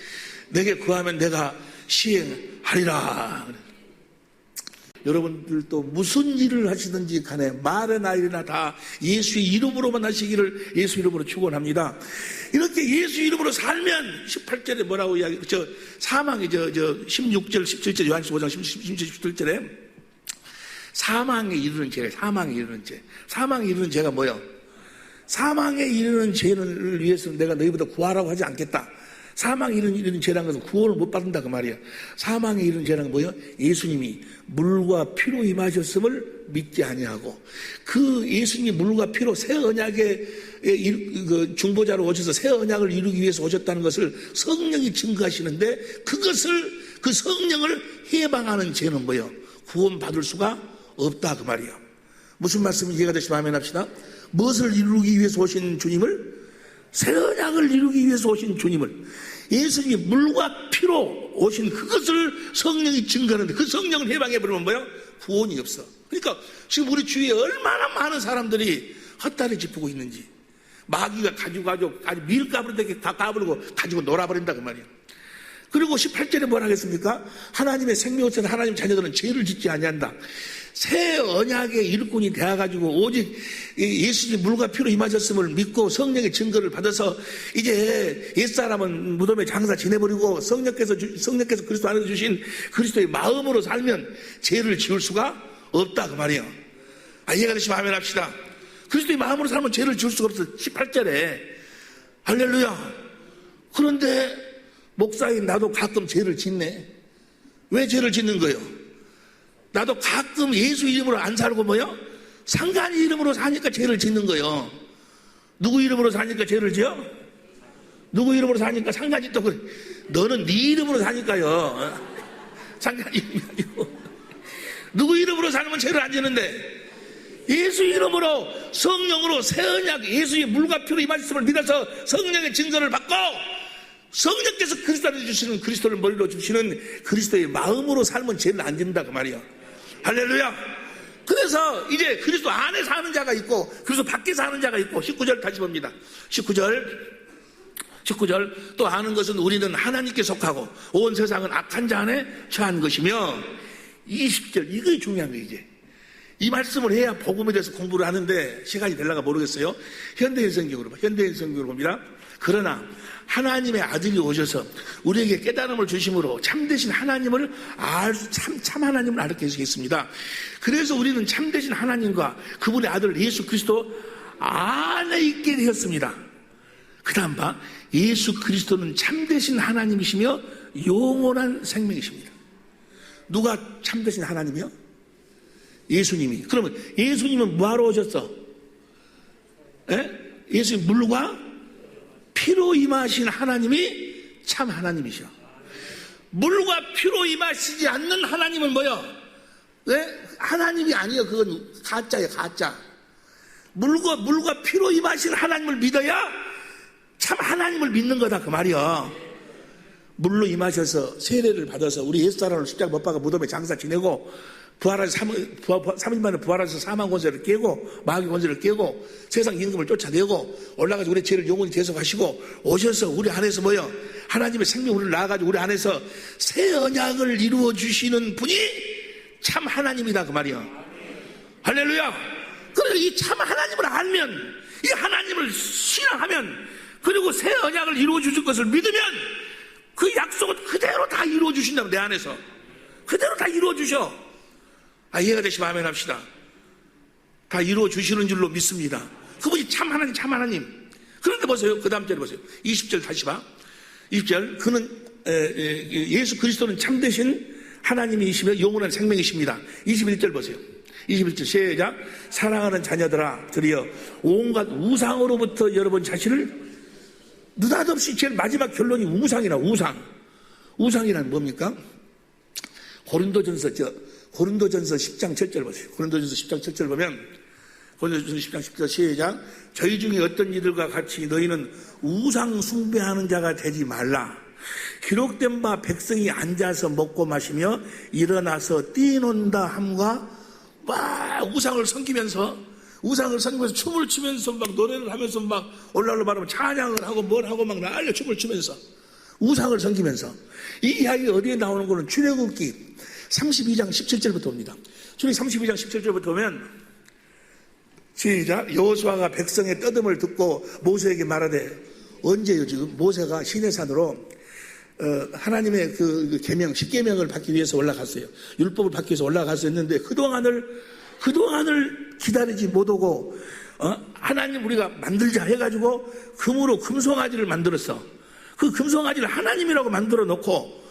내게 구하면 내가 시행하리라. 여러분들도 무슨 일을 하시든지 간에 말이나 일이나 다 예수의 이름으로만 하시기를 예수 이름으로 축원합니다. 이렇게 예수 이름으로 살면 18절에 뭐라고 사망이 16절 17절 요한복음 15장 16절 17절에 사망에 이르는 죄가 뭐예요? 사망에 이르는 죄를 위해서는 내가 너희보다 구하라고 하지 않겠다. 사망에 이르는 죄라는 것은 구원을 못 받는다 그 말이야. 사망에 이르는 죄라는 건 뭐예요? 예수님이 물과 피로 임하셨음을 믿지 아니하고 그 예수님이 물과 피로 새 언약의 그 중보자로 오셔서 새 언약을 이루기 위해서 오셨다는 것을 성령이 증거하시는데 그 성령을 해방하는 죄는 뭐예요? 구원받을 수가 없다 그 말이야. 무슨 말씀인지 이해가 되시면 아멘 합시다. 무엇을 이루기 위해서 오신 주님을? 새 언약을 이루기 위해서 오신 주님을 예수님이 물과 피로 오신 그것을 성령이 증거하는데 그 성령을 해방해버리면 뭐야? 구원이 없어. 그러니까 지금 우리 주위에 얼마나 많은 사람들이 헛다리 짚고 있는지, 마귀가 가지고 아주 밀가부로 되게 다 까부르고 가지고 놀아버린다 그 말이에요. 그리고 18절에 뭘 하겠습니까? 하나님의 생명을 쓰는 하나님 자녀들은 죄를 짓지 아니한다. 새 언약의 일꾼이 되어가지고 오직 예수님 물과 피로 임하셨음을 믿고 성령의 증거를 받아서 이제 옛사람은 무덤에 장사 지내버리고 성령께서 그리스도 안에서 주신 그리스도의 마음으로 살면 죄를 지을 수가 없다 그 말이에요. 이해가 되시면 아멘 합시다. 그리스도의 마음으로 살면 죄를 지을 수가 없어. 18절에 할렐루야. 그런데 목사인 나도 가끔 죄를 짓네. 왜 죄를 짓는 거예요? 나도 가끔 예수 이름으로 안 살고 뭐요? 상관 이름으로 사니까 죄를 짓는 거예요. 누구 이름으로 사니까 죄를 지어? 누구 이름으로 사니까 상관이 또 그래. 너는 네 이름으로 사니까요. 상관 이름이 아니고. 누구 이름으로 살면 죄를 안 지는데 예수 이름으로 성령으로 새 언약 예수의 물과 피로 임하셨음을 믿어서 성령의 증거를 받고 성령께서 그리스도 안에 주시는 그리스도를 머리로 주시는 그리스도의 마음으로 살면 죄를 안 짓는다 그 말이야. 할렐루야. 그래서 이제 그리스도 안에 사는 자가 있고 그리스도 밖에 사는 자가 있고 19절 다시 봅니다. 19절 또 아는 것은 우리는 하나님께 속하고 온 세상은 악한 자 안에 처한 것이며 20절 이게 중요한 거예요. 이제 이 말씀을 해야 복음에 대해서 공부를 하는데 시간이 될라가 모르겠어요. 현대인 성경으로 봅니다. 그러나 하나님의 아들이 오셔서 우리에게 깨달음을 주심으로 참되신 하나님을 참 하나님을 알게 해주겠습니다. 그래서 우리는 참되신 하나님과 그분의 아들 예수 그리스도 안에 있게 되었습니다. 그 다음 봐. 예수 그리스도는 참되신 하나님이시며 영원한 생명이십니다. 누가 참되신 하나님이요? 예수님이. 그러면 예수님은 뭐하러 오셨어? 예수님 물과 피로 임하신 하나님이 참 하나님이셔. 물과 피로 임하시지 않는 하나님은 뭐요? 하나님이 아니에요. 그건 가짜예요. 가짜. 물과 피로 임하신 하나님을 믿어야 참 하나님을 믿는 거다 그 말이야. 물로 임하셔서 세례를 받아서 우리 옛사람을 십자가 못 박아 무덤에 장사 지내고 부활하셔서 3일 만에 부활하셔서 사망 권세를 깨고 마귀 권세를 깨고 세상 임금을 쫓아내고 올라가서 우리 죄를 영원히 대속하시고 오셔서 우리 안에서 뭐요? 하나님의 생명 우리를 낳아가지고 우리 안에서 새 언약을 이루어 주시는 분이 참 하나님이다 그 말이야. 할렐루야. 그래서 이 참 하나님을 알면 이 하나님을 신앙하면 그리고 새 언약을 이루어 주실 것을 믿으면 그 약속은 그대로 다 이루어 주신다고. 내 안에서 그대로 다 이루어 주셔. 이해가 되시면 아멘 합시다. 다 이루어 주시는 줄로 믿습니다. 그분이 참 하나님. 그런데 보세요. 그 다음 절에 보세요. 20절 다시 봐. 20절. 그는 예수 그리스도는 참되신 하나님이시며 영원한 생명이십니다. 21절 보세요. 21절 시작. 사랑하는 자녀들아 드리어 온갖 우상으로부터 여러분 자신을 느닷없이 제일 마지막 결론이 우상이란 뭡니까? 고린도전서 10장 7절 보세요. 고린도전서 10장 7절 보면 고린도전서 10장 10절 시작. 저희 중에 어떤 이들과 같이 너희는 우상 숭배하는 자가 되지 말라. 기록된 바 백성이 앉아서 먹고 마시며 일어나서 뛰논다 함과 막 우상을 섬기면서 춤을 추면서 막 노래를 하면서 막 올라올라 말하면 찬양을 하고 뭘 하고 막 날려 춤을 추면서 우상을 섬기면서 이 이야기가 어디에 나오는 거는 출애굽기 32장 17절부터 옵니다. 출애굽기 32장 17절부터 보면 시작. 여호수아가 백성의 떠듦을 듣고 모세에게 말하되 언제요? 지금 모세가 시내산으로 하나님의 그 계명 10계명을 받기 위해서 올라갔어요. 율법을 받기 위해서 올라갔었는데 그동안을 기다리지 못하고 하나님 우리가 만들자 해가지고 금으로 금송아지를 만들었어. 그 금송아지를 하나님이라고 만들어 놓고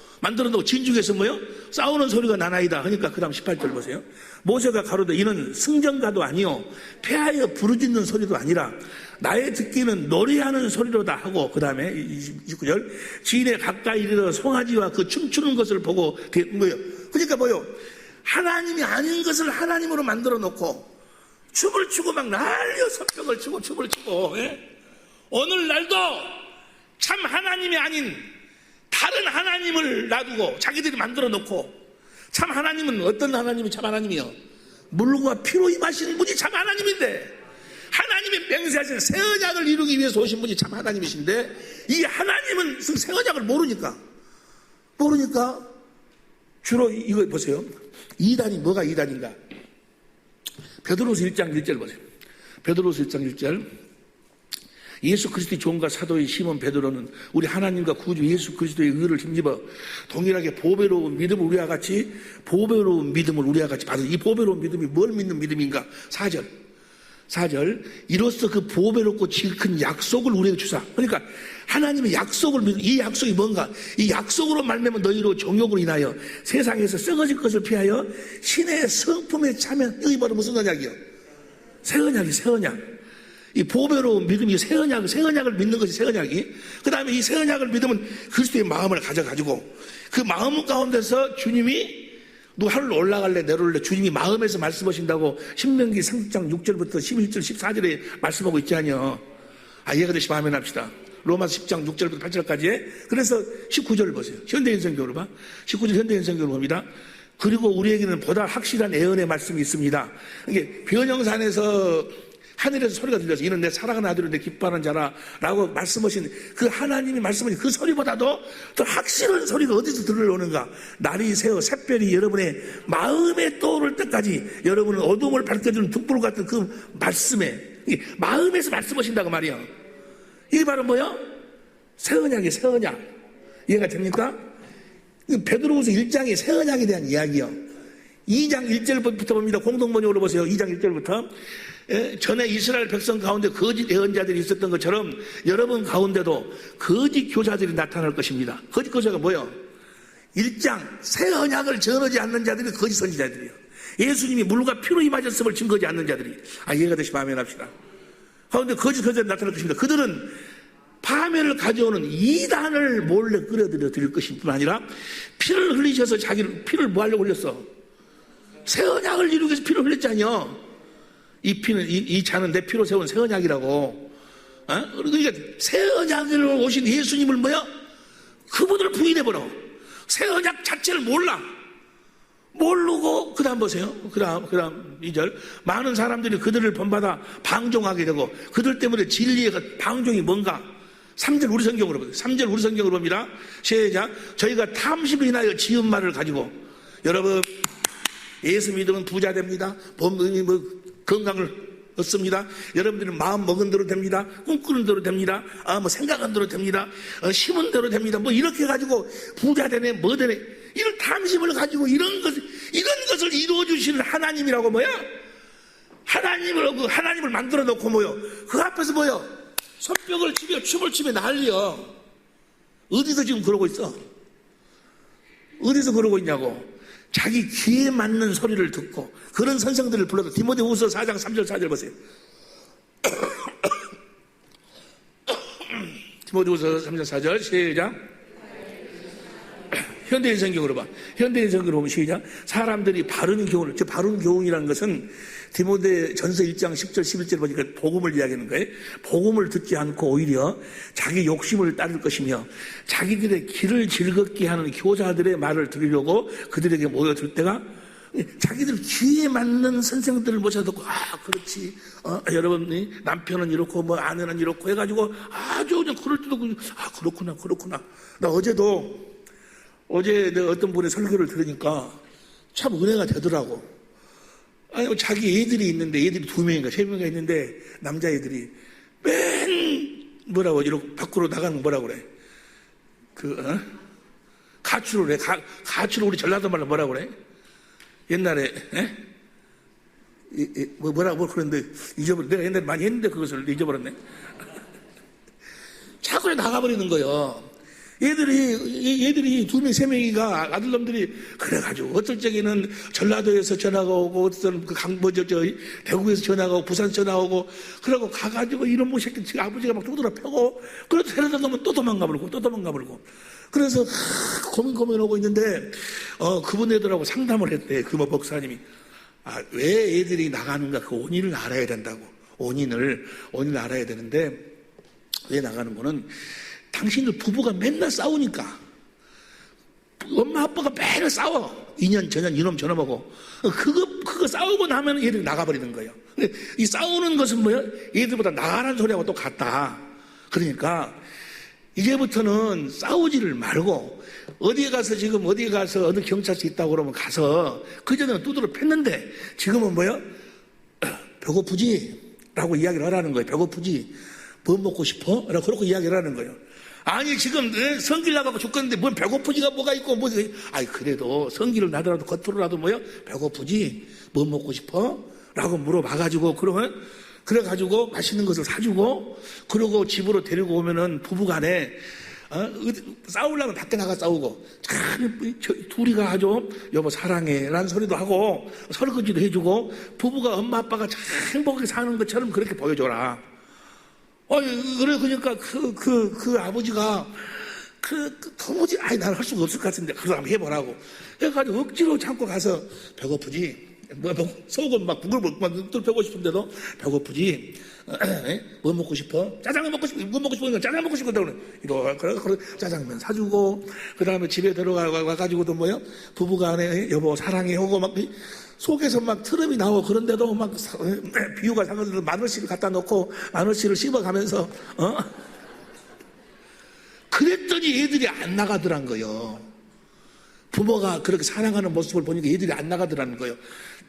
진중에서 뭐요? 싸우는 소리가 나나이다 하니까 그 다음 18절 보세요. 모세가 가로되 이는 승전가도 아니요 패하여 부르짖는 소리도 아니라 나의 듣기는 노래하는 소리로다 하고 그 다음에 29절 지인에 가까이 이르러 송아지와 그 춤추는 것을 보고 뭐요? 그러니까 뭐요? 하나님이 아닌 것을 하나님으로 만들어 놓고 춤을 추고 막 날려 선병을 치고 춤을 추고 오늘날도 참 하나님이 아닌 다른 하나님을 놔두고 자기들이 만들어 놓고, 참 하나님은 어떤 하나님이 참 하나님이요? 물과 피로 임하시는 분이 참 하나님인데, 하나님의 맹세하신 새 언약을 이루기 위해서 오신 분이 참 하나님이신데, 이 하나님은 새 언약을 모르니까 주로 이거 보세요. 이단이 뭐가 이단인가? 베드로서 1장 1절 보세요. 베드로서 1장 1절. 예수 그리스도의 종과 사도의 시몬 베드로는 우리 하나님과 구주 예수 그리스도의 의를 힘입어 동일하게 보배로운 믿음을 우리와 같이 받은, 이 보배로운 믿음이 뭘 믿는 믿음인가? 4절. 이로써 그 보배롭고 지극한 약속을 우리에게 주사. 그러니까 하나님의 약속을 믿는, 이 약속이 뭔가? 이 약속으로 말미암아 너희로 정욕으로 인하여 세상에서 썩어질 것을 피하여 신의 성품에 참여. 이게 바로 무슨 언약이요? 새 언약. 이 보배로운 믿음이 새 언약을 믿는 것이 새 언약이. 그 다음에 이 새 언약을 믿으면 그리스도의 마음을 가져가지고, 그 마음 가운데서 주님이 너 하늘로 올라갈래 내려올래, 주님이 마음에서 말씀하신다고 신명기 30장 6절부터 11절 14절에 말씀하고 있지 않요. 이해가 되시면 아멘 합시다. 로마서 10장 6절부터 8절까지. 그래서 19절을 보세요. 현대인성교로 봐. 19절 현대인성교로 봅니다. 그리고 우리에게는 보다 확실한 예언의 말씀이 있습니다. 이게 변형산에서 하늘에서 소리가 들려서 이는 내 사랑하는 아들로 내 기뻐하는 자라 라고 말씀하신 그 하나님이 말씀하신 그 소리보다도 더 확실한 소리가 어디서 들려오는가? 날이 새어 샛별이 여러분의 마음에 떠오를 때까지 여러분은 어둠을 밝혀주는 등불 같은 그 말씀에, 마음에서 말씀하신다고 말이야. 이게 바로 뭐야? 새 언약이에요. 새 언약. 이해가 됩니까? 베드로후서 1장의 새 언약에 대한 이야기요. 2장 1절부터 봅니다. 공동번역으로 보세요. 2장 1절부터. 전에 이스라엘 백성 가운데 거짓 예언자들이 있었던 것처럼 여러분 가운데도 거짓 교사들이 나타날 것입니다. 거짓 교사가 뭐예요? 1장 새 언약을 전하지 않는 자들이 거짓 선지자들이에요. 예수님이 물과 피로 임하셨음을 증거하지 않는 자들이. 이해가 되시면 아멘 합시다. 가운데 거짓 교사들이 나타날 것입니다. 그들은 파멸을 가져오는 이단을 몰래 끌어들여 드릴 것일 뿐 아니라 피를 흘리셔서 자기를 피를 뭐 하려고 흘렸어? 새 언약을 이루기 위해서 피를 흘렸잖아요. 이 피는, 이 잔은 내 피로 세운 새 언약이라고. 그러니까 새 언약으로 오신 예수님을 뭐야? 그분을 부인해버려. 새 언약 자체를 모르고, 그 다음 보세요. 그 다음 2절. 많은 사람들이 그들을 본받아 방종하게 되고, 그들 때문에 진리의 그 방종이 뭔가? 3절 우리 성경으로 보세요. 3절 우리 성경으로 봅니다. 시작. 저희가 탐심을 인하여 지은 말을 가지고, 여러분, 예수 믿으면 부자 됩니다. 건강을 얻습니다. 여러분들은 마음 먹은 대로 됩니다. 꿈꾸는 대로 됩니다. 생각한 대로 됩니다. 심은 대로 됩니다. 이렇게 해가지고 부자 되네, 뭐 되네. 이런 탐심을 가지고 이런 것을 이루어주시는 하나님이라고 뭐야? 하나님을 만들어 놓고 그 앞에서 손뼉을 치며 춤을 추며 난리여. 어디서 지금 그러고 있어? 어디서 그러고 있냐고. 자기 귀에 맞는 소리를 듣고 그런 선생들을 불러도 디모데후서 4장 3절 4절 보세요. 디모데후서 3장 4절 시작. 현대인 성경으로 봐. 현대인 성경으로 보면 시작. 사람들이 바른 교훈을, 즉 바른 교훈이라는 것은 디모데 전서 1장 10절 11절 보니까 복음을 이야기하는 거예요. 복음을 듣지 않고 오히려 자기 욕심을 따를 것이며 자기들의 길을 즐겁게 하는 교사들의 말을 들으려고 그들에게 모여들 때가, 자기들 귀에 맞는 선생들을 모셔놓고 그렇지, 여러분 남편은 이렇고 아내는 이렇고 해가지고 아주 그냥 그럴 때도 그렇구나. 나 어제 내가 어떤 분의 설교를 들으니까 참 은혜가 되더라고. 자기 애들이 있는데, 애들이 2명인가 3명인가 있는데, 남자애들이 이러고 밖으로 나가는 거 그래? 가출을 해. 가출을 우리 전라도 말로 그래? 옛날에, 뭐라고 그러는데, 내가 옛날에 많이 했는데 그것을 잊어버렸네. 자꾸 나가버리는 거예요. 얘들이 2명, 3명이가 아들놈들이 그래가지고 어떨 적에는 전라도에서 전화가 오고 어떤 대구에서 전화가 오고 부산에서 전화가 오고 그러고 가가지고 이런 새끼 아버지가 막 두드러 패고 그래도 데려다 놓으면 또 도망가 버리고 그래서 고민하고 있는데 그분 애들하고 상담을 했대. 그 목사님이 왜 애들이 나가는가 그 원인을 알아야 된다고. 원인을 알아야 되는데 왜 나가는 거는 당신들 부부가 맨날 싸우니까 엄마 아빠가 매일 싸워. 이년 저년 이놈 저놈하고. 그거 싸우고 나면 얘들이 나가버리는 거예요. 근데 이 싸우는 것은 뭐야? 얘들보다 나가라는 소리하고 또 같다. 그러니까 이제부터는 싸우지를 말고 어디에 가서 어느 경찰서 있다고 그러면 가서 그전에는 두드러 팼는데 지금은 뭐야? 배고프지? 라고 이야기를 하라는 거예요. 배고프지? 뭐 먹고 싶어? 라고 그렇게 이야기를 하는 거예요. 아니 지금 성길 나가고 죽겠는데 뭔 배고프지가 뭐가 있고 아니 그래도 성길을 나더라도 겉으로라도 뭐요? 배고프지? 뭐 먹고 싶어? 라고 물어봐가지고 그래가지고 맛있는 것을 사주고 그러고 집으로 데리고 오면은 부부간에 싸우려면 밖에 나가 싸우고 참 둘이가 아주 여보 사랑해 라는 소리도 하고 설거지도 해주고 부부가 엄마 아빠가 참 행복하게 사는 것처럼 그렇게 보여줘라. 그러니까 그 아버지가 도무지 나는 할 수가 없을 것 같은데 그걸 한번 해보라고 해가지고 억지로 참고 가서 배고프지? 속은 막 부글부글 뚫고 싶은데도 배고프지? 뭐 먹고 싶어? 짜장면 먹고 싶어? 뭐 먹고 싶어? 짜장면 먹고 싶다고 그래 짜장면 사주고 그 다음에 집에 들어가가지고도 뭐요? 부부간에 여보 사랑해 하고 막 속에서 막 트름이 나오고 그런데도 막 비유가 상관없이 마늘씨를 갖다 놓고 마늘씨를 씹어가면서 그랬더니 애들이 안 나가더란 거예요. 부모가 그렇게 사랑하는 모습을 보니까 애들이 안 나가더라는 거예요.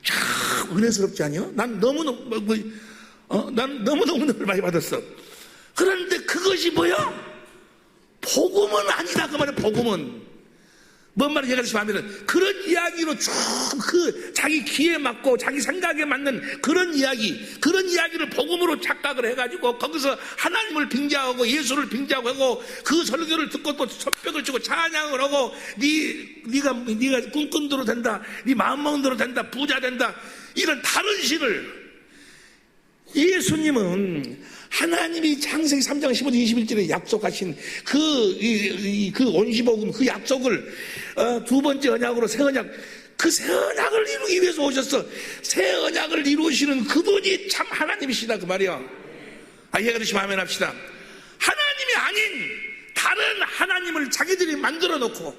참 은혜스럽지 않아요? 난 너무너무 은혜를 많이 받았어. 그런데 그것이 뭐야? 복음은 아니다 그 말이야. 복음은 뭔 말인지 얘기하듯이 하면은 그런 이야기로 쭉 자기 귀에 맞고 자기 생각에 맞는 그런 이야기를 복음으로 착각을 해가지고 거기서 하나님을 빙자하고 예수를 빙자하고 그 설교를 듣고 또 손뼉을 치고 찬양을 하고 네가 꿈꾼 대로 된다, 네 마음먹은 대로 된다, 부자 된다, 이런 다른 신을 예수님은 하나님이 창세기 3장 15절 21절에 약속하신 그 온시복음 그 약속을 두 번째 언약으로 새 언약 그 새 언약을 이루기 위해서 오셨어. 새 언약을 이루시는 그분이 참 하나님이시다 그 말이야. 이해가 되시면 아멘 합시다. 하나님이 아닌 다른 하나님을 자기들이 만들어 놓고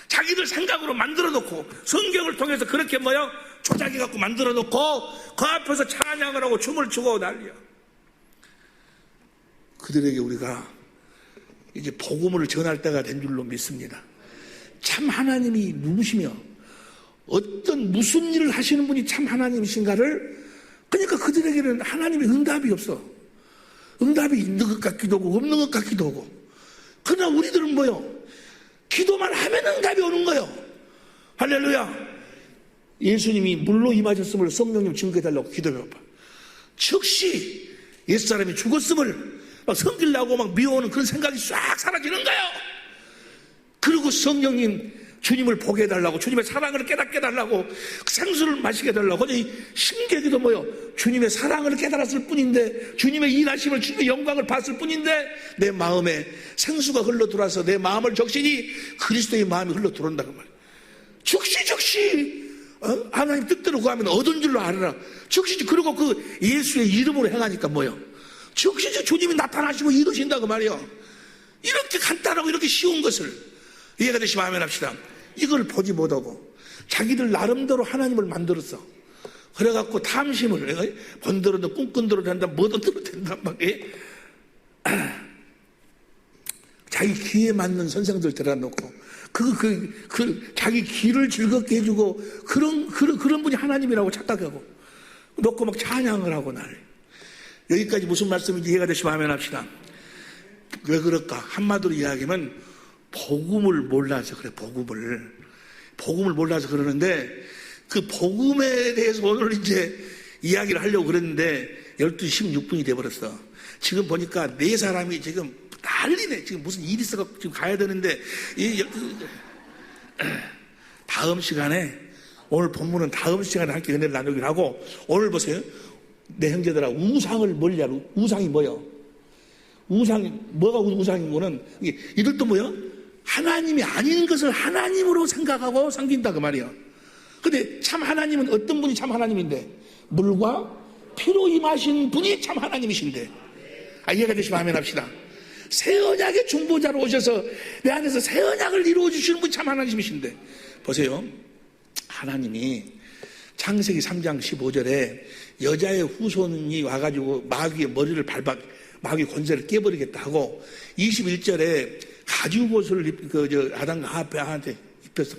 자기들 생각으로 만들어 놓고 성경을 통해서 그렇게 조작해 갖고 만들어 놓고 그 앞에서 찬양을 하고 춤을 추고 난리야. 그들에게 우리가 이제 복음을 전할 때가 된 줄로 믿습니다. 참 하나님이 누구시며 무슨 일을 하시는 분이 참 하나님이신가를 그러니까 그들에게는 하나님의 응답이 없어. 응답이 있는 것 같기도 하고 없는 것 같기도 하고. 그러나 우리들은 기도만 하면 응답이 오는 거예요. 할렐루야. 예수님이 물로 임하셨음을 성령님 증거해달라고 기도해봐. 즉시 옛사람이 죽었음을 막 성질 나고 막 미워오는 그런 생각이 싹 사라지는 거예요. 그리고 성령님 주님을 보게 해달라고 주님의 사랑을 깨닫게 해달라고 생수를 마시게 해달라고 신기하게도 주님의 사랑을 깨달았을 뿐인데 주님의 일하심을 주님의 영광을 봤을 뿐인데 내 마음에 생수가 흘러들어와서 내 마음을 적시니 그리스도의 마음이 흘러들어온다고 말이에요. 즉시 하나님 뜻대로 구하면 얻은 줄로 알아라. 즉시 그리고 그 예수의 이름으로 행하니까 즉시 주님이 나타나시고 이루신다고 말이에요. 이렇게 간단하고 이렇게 쉬운 것을 이해가 되시면 아멘 합시다. 이걸 보지 못하고 자기들 나름대로 하나님을 만들었어. 그래갖고 탐심을 본대로도 꿈꾼대로 된다 뭐든 대로 된다 자기 귀에 맞는 선생들 데려놓고 자기 귀를 즐겁게 해주고 그런 분이 하나님이라고 착각하고 놓고 막 찬양을 하고 여기까지 무슨 말씀인지 이해가 되시면 아멘 합시다. 왜 그럴까? 한마디로 이야기하면 복음을 몰라서 그래. 복음을 몰라서 그러는데 그 복음에 대해서 오늘 이제 이야기를 하려고 그랬는데 12시 16분이 돼버렸어. 지금 보니까 네 사람이 지금 난리네. 지금 무슨 일이 있어서 지금 가야 되는데 다음 시간에 오늘 본문은 다음 시간에 함께 은혜를 나누기로 하고 오늘 보세요. 내 형제들아 우상을 멀리하라. 우상이 뭐요? 뭐가 우상인 거는 이들도 하나님이 아닌 것을 하나님으로 생각하고 섬긴다 그 말이야. 근데 참 하나님은 어떤 분이 참 하나님인데 물과 피로 임하신 분이 참 하나님이신데 이해가 되시면 아멘 합시다. 새 언약의 중보자로 오셔서 내 안에서 새 언약을 이루어 주시는 분이 참 하나님이신데, 보세요. 하나님이 창세기 3장 15절에 여자의 후손이 와가지고 마귀의 머리를 마귀 권세를 깨버리겠다 하고, 21절에 가죽옷을 아담과 하와한테 입혀서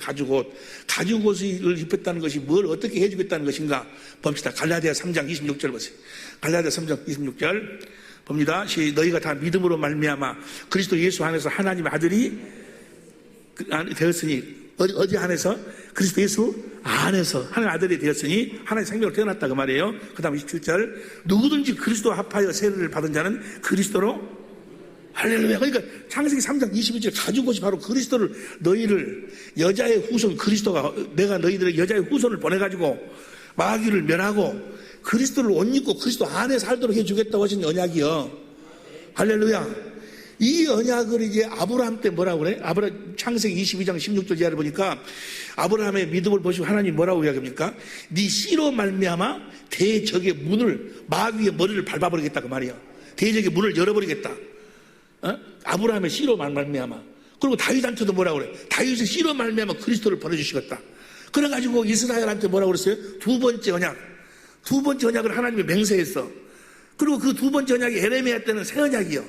가죽옷을 입혔다는 것이 뭘 어떻게 해주겠다는 것인가 봅시다. 갈라디아 3장 26절 보세요. 갈라디아 3장 26절 봅니다. 너희가 다 믿음으로 말미암아 그리스도 예수 안에서 하나님의 아들이 되었으니, 어디 안에서? 그리스도 예수 안에서 하나님의 아들이 되었으니 하나님의 생명을 태어났다 그 말이에요. 그 다음 27절, 누구든지 그리스도와 합하여 세례를 받은 자는 그리스도로, 할렐루야. 그러니까 창세기 3장 22절 가죽옷이 바로 그리스도를, 너희를 여자의 후손 그리스도가, 내가 너희들의 여자의 후손을 보내가지고 마귀를 멸하고 그리스도를 옷 입고 그리스도 안에 살도록 해주겠다고 하신 언약이요. 할렐루야. 이 언약을 이제 아브라함 때 뭐라고 그래? 창세기 22장 16절 이하를 보니까 아브라함의 믿음을 보시고 하나님 뭐라고 이야기합니까? 네 씨로 말미암아 대적의 문을, 마귀의 머리를 밟아버리겠다 그 말이야. 대적의 문을 열어버리겠다. 아브라함의 씨로 말미암아. 그리고 다윗한테도 뭐라고 그래? 다윗의 씨로 말미암아 그리스도를 보내주시겠다. 그래가지고 이스라엘한테 뭐라고 그랬어요? 두 번째 언약을 하나님이 맹세했어. 그리고 그 두 번째 언약이 에레미야 때는 새 언약이요.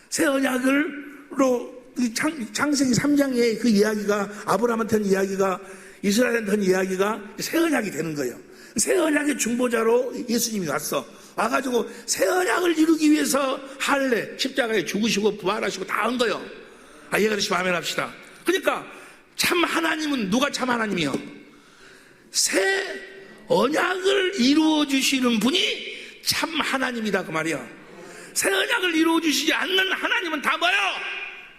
새 언약으로 창세기 3장의 그 이야기가, 아브라함한테 는 이야기가, 이스라엘한테 는 이야기가 새 언약이 되는 거예요. 새 언약의 중보자로 예수님이 와가지고 새 언약을 이루기 위해서 십자가에 죽으시고 부활하시고 다 한 거예요. 이해가 되시면 아멘 합시다. 그러니까 참 하나님은 누가 참 하나님이요? 새 언약을 이루어 주시는 분이 참 하나님이다 그 말이야. 새 언약을 이루어 주시지 않는 하나님은 다 뭐예요?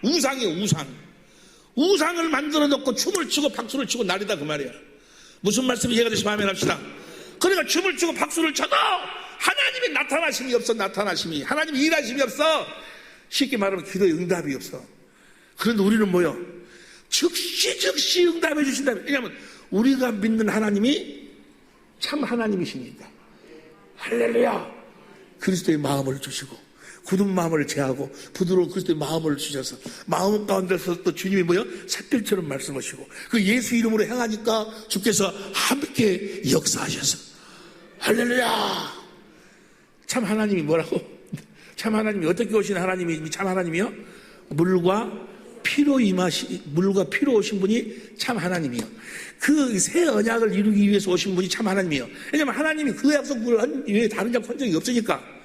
우상이에요. 우상을 만들어 놓고 춤을 추고 박수를 치고 난리다 그 말이야. 무슨 말씀이 이해가 되시면 아멘 합시다. 그러니까 춤을 추고 박수를 쳐도 하나님의 나타나심이 없어. 하나님의 일하심이 없어. 쉽게 말하면 기도의 응답이 없어. 그런데 우리는 뭐요? 즉시 응답해 주신다. 왜냐하면 우리가 믿는 하나님이 참 하나님이시니까. 할렐루야. 그리스도의 마음을 주시고 굳은 마음을 제하고 부드러운 그리스도의 마음을 주셔서 마음 가운데서 또 주님이 뭐요? 샛별처럼 말씀하시고 그 예수 이름으로 행하니까 주께서 함께 역사하셔서, 할렐루야. 참 하나님이 뭐라고? 참 하나님이 어떻게 오신 하나님이 참 하나님이요? 물과 피로 오신 분이 참 하나님이요. 그 새 언약을 이루기 위해서 오신 분이 참 하나님이요. 왜냐하면 하나님이 그 약속을 외에 다른 자 한 적이 없으니까.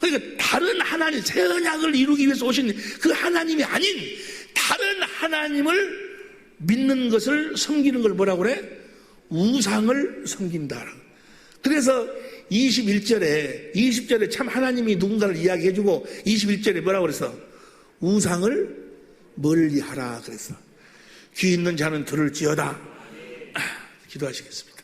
그러니까 다른 하나님, 새 언약을 이루기 위해서 오신 그 하나님이 아닌 다른 하나님을 믿는 것을, 섬기는 걸 뭐라고 그래? 우상을 섬긴다. 그래서 20절에 참 하나님이 누군가를 이야기해주고 21절에 뭐라고 그랬어? 우상을 멀리하라 그랬어. 귀 있는 자는 들을지어다. 기도하시겠습니다.